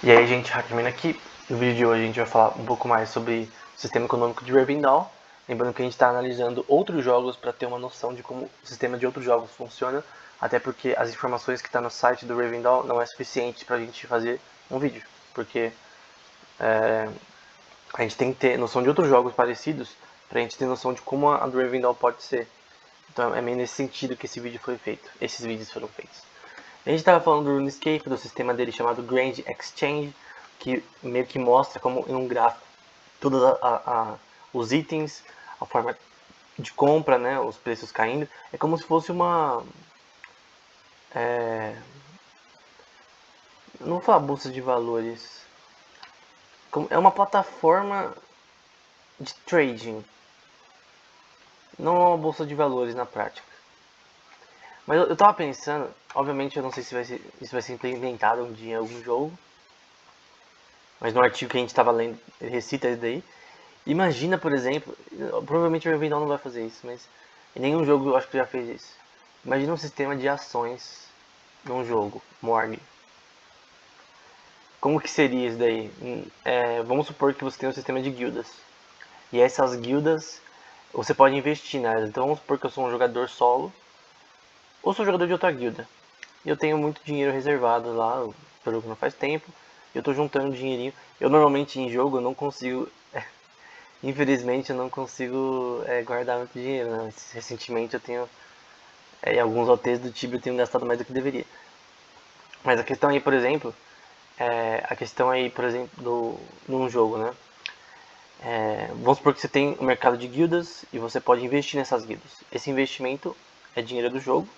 E aí, gente, Hackman aqui. No vídeo de hoje a gente vai falar um pouco mais sobre o sistema econômico de Rivendell. Lembrando que a gente está analisando outros jogos para ter uma noção de como o sistema de outros jogos funciona, até porque as informações que estão no site do Rivendell não é suficiente para a gente fazer um vídeo, porque a gente tem que ter noção de outros jogos parecidos para a gente ter noção de como a do Rivendell pode ser. Então é meio nesse sentido que esse vídeo foi feito, esses vídeos foram feitos. A gente estava falando do RuneScape, do sistema dele chamado Grand Exchange, que meio que mostra como em um gráfico todos os itens, a forma de compra, né, os preços caindo. É como se fosse uma... não vou falar bolsa de valores. É uma plataforma de trading. Não é uma bolsa de valores na prática. Mas eu tava pensando, obviamente eu não sei se isso vai ser implementado um dia em algum jogo, mas no artigo que a gente estava lendo, ele recita isso daí. Imagina, por exemplo, provavelmente o Rivendell não vai fazer isso, mas em nenhum jogo eu acho que já fez isso. Imagina um sistema de ações num jogo, Morgue. Como que seria isso daí? Vamos supor que você tem um sistema de guildas. E essas guildas, você pode investir nelas. Então vamos supor que eu sou um jogador solo, ou sou jogador de outra guilda. E eu tenho muito dinheiro reservado lá, pelo que não faz tempo. Eu estou juntando dinheirinho. Eu normalmente em jogo eu não consigo... Infelizmente eu não consigo guardar muito dinheiro, né? Recentemente eu tenho, em alguns OTs do Tibia eu tenho gastado mais do que deveria. Mas a questão aí, por exemplo, num jogo, né? Vamos supor que você tem um mercado de guildas e você pode investir nessas guildas. Esse investimento é dinheiro do jogo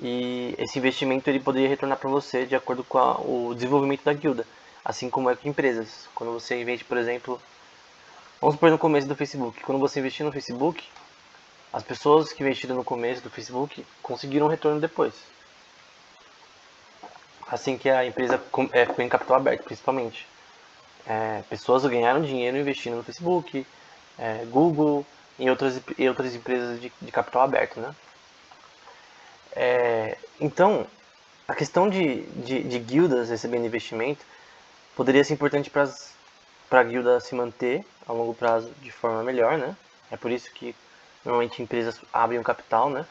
e esse investimento ele poderia retornar para você de acordo com o desenvolvimento da guilda, assim como é com empresas. Quando você investe, por exemplo, vamos supor no começo do Facebook, quando você investir no Facebook, as pessoas que investiram no começo do Facebook conseguiram um retorno depois. Assim que a empresa ficou em capital aberto, principalmente. Pessoas ganharam dinheiro investindo no Facebook, Google e outras empresas de capital aberto, né? Então, a questão de guildas recebendo investimento poderia ser importante para a guilda se manter a longo prazo de forma melhor, né? É por isso que normalmente empresas abrem um capital, né?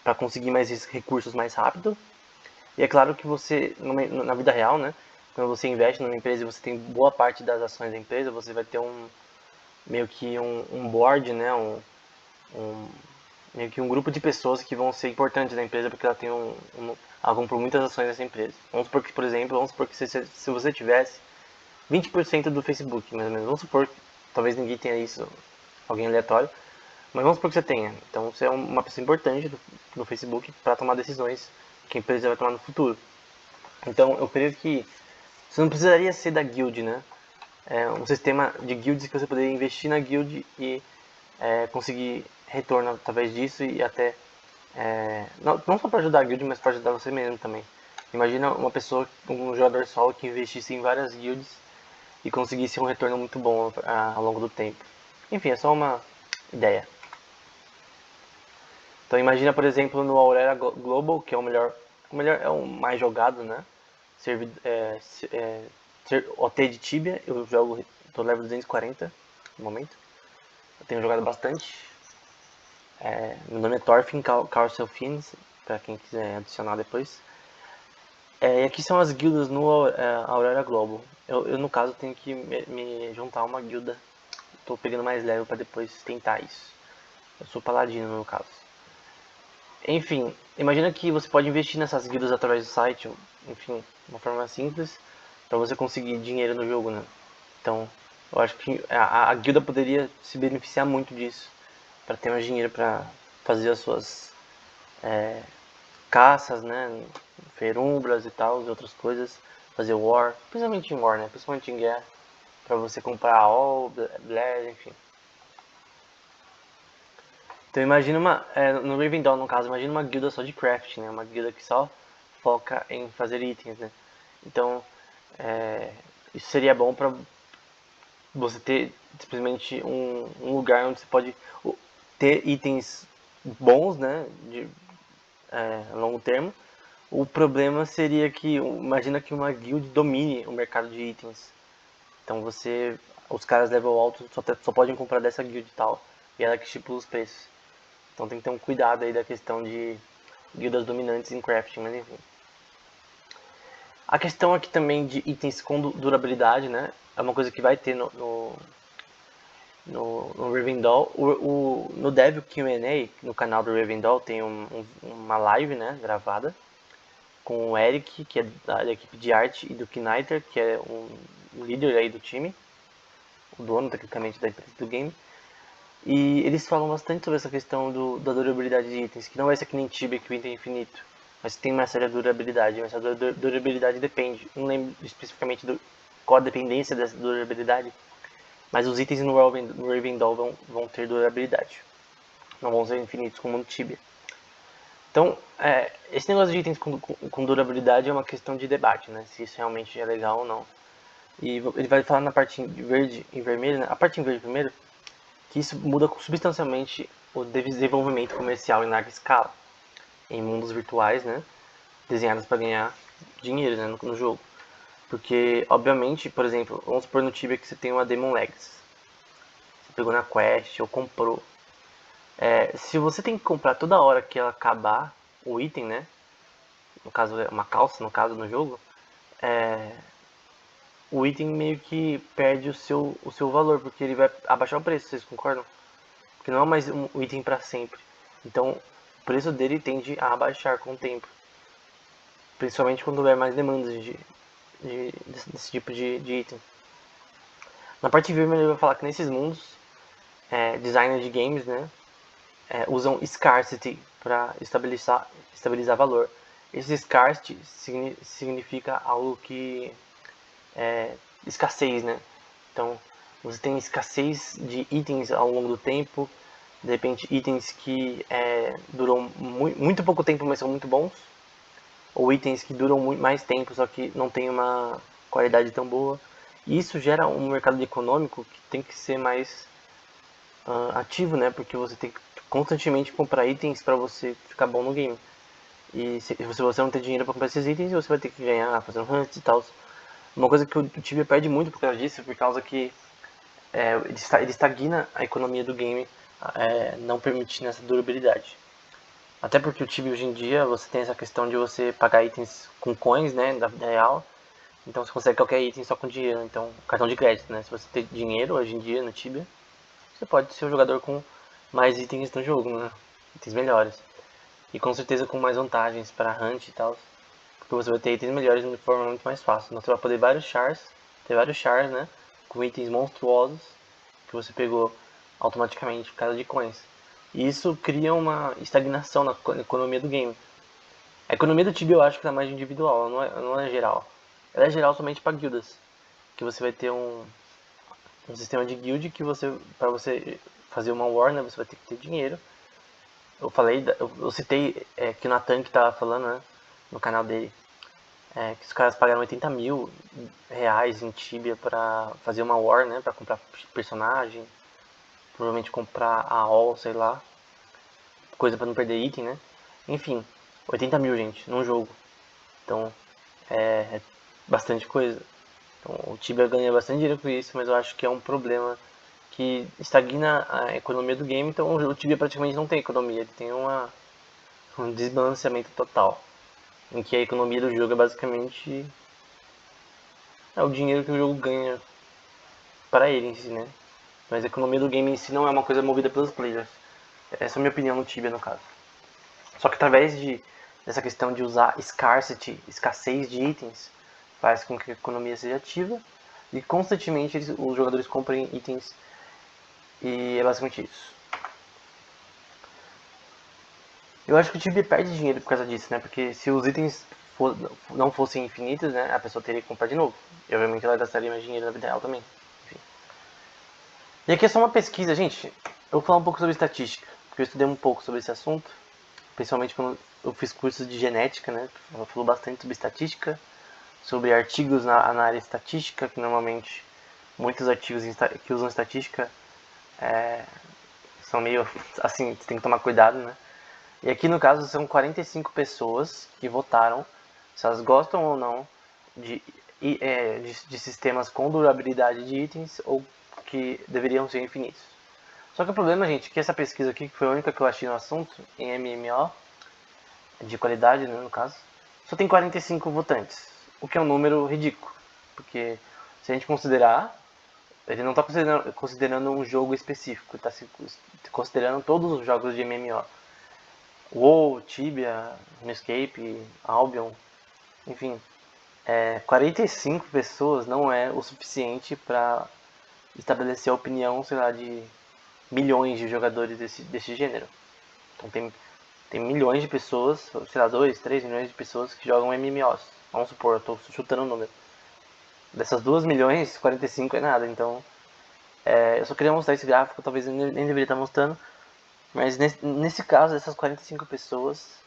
Para conseguir mais recursos mais rápido. E é claro que você, na vida real, né? Quando você investe numa empresa e você tem boa parte das ações da empresa, você vai ter meio que um board, né? Meio que um grupo de pessoas que vão ser importantes na empresa porque ela tem ela comprou muitas ações dessa empresa. Vamos supor que, por exemplo, se você tivesse 20% do Facebook, mais ou menos. Vamos supor que talvez ninguém tenha isso, alguém aleatório, mas vamos supor que você tenha. Então você é uma pessoa importante do Facebook para tomar decisões que a empresa vai tomar no futuro. Então eu creio que você não precisaria ser da guild, né? É um sistema de guilds que você poderia investir na guild e conseguir retorno através disso e até não só para ajudar a guild, mas para ajudar você mesmo também. Imagina uma pessoa, um jogador solo que investisse em várias guilds e conseguisse um retorno muito bom ao longo do tempo. Enfim, é só uma ideia. Então imagina, por exemplo, no Aurora Global, que é é o mais jogado, né? OT de Tibia, eu jogo, tô level 240 no momento. Eu tenho jogado bastante. Meu nome é Thorfinn Carcel Fins, para quem quiser adicionar depois. E aqui são as guildas no Aurora Global. Eu, no caso, tenho que me juntar a uma guilda. Tô pegando mais level para depois tentar isso. Eu sou paladino no caso. Enfim, imagina que você pode investir nessas guildas através do site, enfim, uma forma simples para você conseguir dinheiro no jogo, né? Então, eu acho que a guilda poderia se beneficiar muito disso, para ter mais dinheiro para fazer as suas caças, né? Ferumbras e tal, e outras coisas, fazer war, principalmente em war, né? Principalmente em guerra, para você comprar all, bless, enfim. Então imagina no Rivendell no caso, imagina uma guilda só de craft, né? Uma guilda que só foca em fazer itens, né? Então, isso seria bom para você ter simplesmente um lugar onde você pode ter itens bons, né? A longo termo, O problema seria que, imagina que uma guild domine o mercado de itens. Então os caras level alto só podem comprar dessa guild e tal. E ela que estipula os preços. Então tem que ter um cuidado aí da questão de guildas dominantes em crafting, mas enfim. A questão aqui também de itens com durabilidade, né? É uma coisa que vai ter no Rivendell. No Devil Q&A, no canal do Rivendell, tem uma live, né, gravada, com o Eric, que é da equipe de arte, e do Kniter, que é um líder aí do time, o dono, tecnicamente, da empresa do game. E eles falam bastante sobre essa questão da durabilidade de itens, que não vai ser que nem Tibia, que o item é infinito, mas tem uma séria durabilidade, mas a durabilidade depende. Não lembro especificamente qual a dependência dessa durabilidade, mas os itens no Rivendell vão ter durabilidade. Não vão ser infinitos como no Tibia. Então, esse negócio de itens com durabilidade é uma questão de debate, né? Se isso realmente é legal ou não. E ele vai falar na parte verde e vermelha, né? A parte em verde primeiro, que isso muda substancialmente o desenvolvimento comercial em larga escala, em mundos virtuais, né? Desenhados para ganhar dinheiro, né? no jogo. Porque, obviamente, por exemplo, vamos supor no Tibia que você tem uma Demon Legs. Você pegou na quest ou comprou. Se você tem que comprar toda hora que ela acabar o item, né? No caso, uma calça, no caso, no jogo, o item meio que perde o seu valor, porque ele vai abaixar o preço, vocês concordam? Porque não é mais um item para sempre. Então, o preço dele tende a abaixar com o tempo. Principalmente quando houver mais demandas desse tipo de item. Na parte vermelha ele vai falar que nesses mundos, designers de games, né, usam scarcity para estabilizar valor. Esse scarcity significa algo que escassez, né? Então, você tem escassez de itens ao longo do tempo, de repente itens que duram muito pouco tempo, mas são muito bons, ou itens que duram muito mais tempo, só que não tem uma qualidade tão boa. E isso gera um mercado econômico que tem que ser mais ativo, né? Porque você tem que constantemente comprar itens para você ficar bom no game. E se você não tem dinheiro para comprar esses itens, você vai ter que ganhar fazendo hunts e tal. Uma coisa que o Tibia perde muito por causa disso, por causa que ele estagna a economia do game, não permitindo essa durabilidade. Até porque o Tibia hoje em dia você tem essa questão de você pagar itens com coins, né, da vida real. Então você consegue qualquer item só com dinheiro. Então, cartão de crédito, né? Se você tem dinheiro hoje em dia no Tibia, você pode ser um jogador com mais itens no jogo, né? Itens melhores. E com certeza com mais vantagens para hunt e tal. Porque você vai ter itens melhores de forma muito mais fácil. Então você vai poder ter vários chars, né? Com itens monstruosos que você pegou automaticamente por causa de coins. E isso cria uma estagnação na economia do game. A economia do Tibia eu acho que está mais individual, não é geral. Ela é geral somente para guildas. Que você vai ter um sistema de guild que para você fazer uma war, né, você vai ter que ter dinheiro. Eu citei que o Natan que tava falando, né, no canal dele, que os caras pagaram 80 mil reais em Tibia pra fazer uma war, né, pra comprar personagem, provavelmente comprar a all, sei lá, coisa pra não perder item, né. Enfim, 80 mil, gente, num jogo. Então, é bastante coisa. Então, o Tibia ganha bastante dinheiro com isso, mas eu acho que é um problema que estagna a economia do game, então o Tibia praticamente não tem economia, ele tem um desbalanceamento total, em que a economia do jogo é basicamente o dinheiro que o jogo ganha para ele em si, né? Mas a economia do game em si não é uma coisa movida pelos players. Essa é a minha opinião no Tibia, no caso. Só que através dessa questão de usar scarcity, escassez de itens, faz com que a economia seja ativa e constantemente os jogadores comprem itens. E é basicamente isso. Eu acho que o Tibia perde dinheiro por causa disso, né? Porque se os itens não fossem infinitos, né? A pessoa teria que comprar de novo. E obviamente ela gastaria mais dinheiro na vida real também. Enfim. E aqui é só uma pesquisa, gente. Eu vou falar um pouco sobre estatística, porque eu estudei um pouco sobre esse assunto, principalmente quando eu fiz cursos de genética, né? Ela falou bastante sobre estatística, sobre artigos na área estatística, que normalmente muitos artigos que usam estatística são meio assim, você tem que tomar cuidado, né? E aqui no caso são 45 pessoas que votaram se elas gostam ou não de sistemas com durabilidade de itens ou que deveriam ser infinitos. Só que o problema, gente, é que essa pesquisa aqui, que foi a única que eu achei no assunto, em MMO, de qualidade, né, no caso, só tem 45 votantes, o que é um número ridículo, porque se a gente considerar, ele não está considerando um jogo específico, está considerando todos os jogos de MMO. WoW, Tibia, Runescape, Albion, enfim, 45 pessoas não é o suficiente para estabelecer a opinião, sei lá, de milhões de jogadores desse gênero. Então tem milhões de pessoas, sei lá, 2, 3 milhões de pessoas que jogam MMOs. Vamos supor, eu estou chutando o número. Dessas 2 milhões, 45 é nada. Então, eu só queria mostrar esse gráfico, talvez eu nem deveria estar mostrando. Mas nesse caso, dessas 45 pessoas,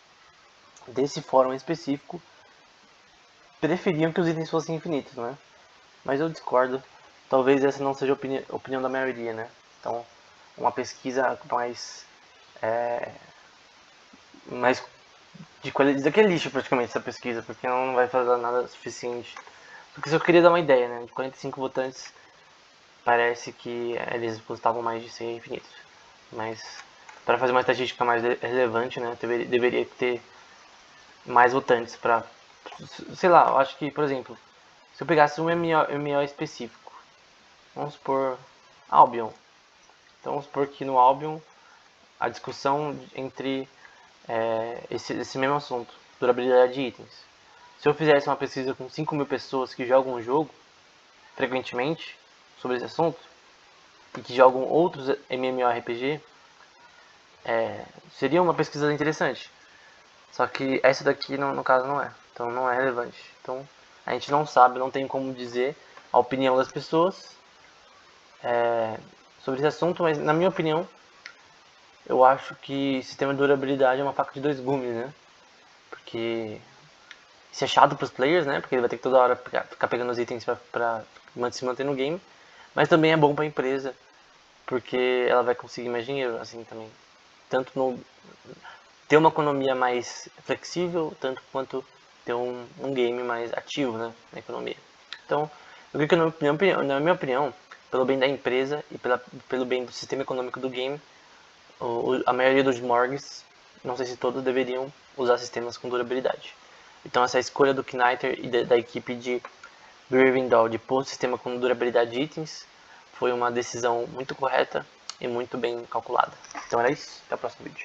desse fórum específico, preferiam que os itens fossem infinitos, né? Mas eu discordo. Talvez essa não seja a opinião da maioria, né? Então, uma pesquisa mais de qualidade, daquele lixo praticamente essa pesquisa, porque não vai fazer nada suficiente. Porque se eu queria dar uma ideia, né? De 45 votantes, parece que eles gostavam mais de ser infinitos. Mas para fazer uma estatística mais relevante, né? Deveria ter mais votantes para, sei lá, eu acho que, por exemplo, se eu pegasse um MMO específico, vamos supor Albion. Então vamos supor que no Albion a discussão entre esse mesmo assunto, durabilidade de itens. Se eu fizesse uma pesquisa com 5 mil pessoas que jogam o jogo frequentemente sobre esse assunto e que jogam outros MMORPG, seria uma pesquisa interessante. Só que essa daqui no caso não é, então não é relevante. Então a gente não sabe, não tem como dizer a opinião das pessoas sobre esse assunto, mas na minha opinião eu acho que sistema de durabilidade é uma faca de dois gumes, né? Porque isso é chato pros players, né? Porque ele vai ter que toda hora ficar pegando os itens pra se manter no game. Mas também é bom pra empresa, porque ela vai conseguir mais dinheiro, assim, também. Tanto no ter uma economia mais flexível, tanto quanto ter um game mais ativo, né? Na economia. Então, eu creio que na minha opinião, pelo bem da empresa e pelo bem do sistema econômico do game, a maioria dos morgues, não sei se todos, deveriam usar sistemas com durabilidade. Então essa escolha do Kniter e da equipe de Rivendell de pôr um sistema com durabilidade de itens foi uma decisão muito correta e muito bem calculada. Então era isso, até o próximo vídeo.